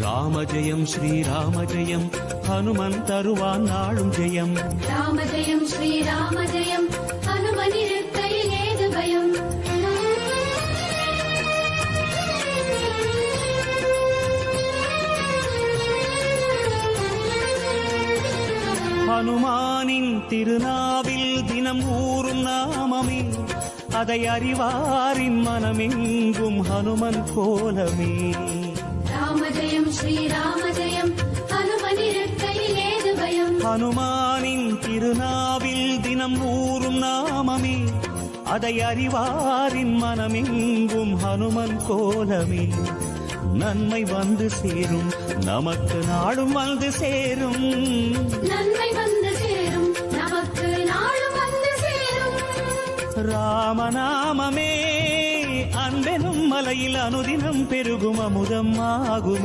ராம ஜெயம் ஸ்ரீராம ஜெயம் ஹனுமன் தருவான் நாளும் ஜெயம். ராம ஜெயம் ஸ்ரீராம ஜெயம் ஹனுமன் இருக்கையில் ஏது பயம். ஹனுமானின் திருநாவில் தினம் ஊறும் நாமமே, அதை அறிவாரின் மனமெங்கும் ஹனுமன் கோலமே. ராம ஜெயம் ஸ்ரீராம ஜெயம் ஹனுமன் இருக்கையில் ஏது பயம். ஹனுமானின் திருநாவில் தினம் ஊறும் நாமமே, அதை அறிவாரின் மனமெங்கும் ஹனுமன் கோலமே. நன்மை வந்து சேரும் நமக்கு நாளும் வந்து சேரும். நன்மை வந்து சேரும் நமக்கு நாளும் வந்து சேரும். ராமநாமமே அன்பெனும் மலையில் அனுதினம் பெருகும் அமுதம் ஆகுமே.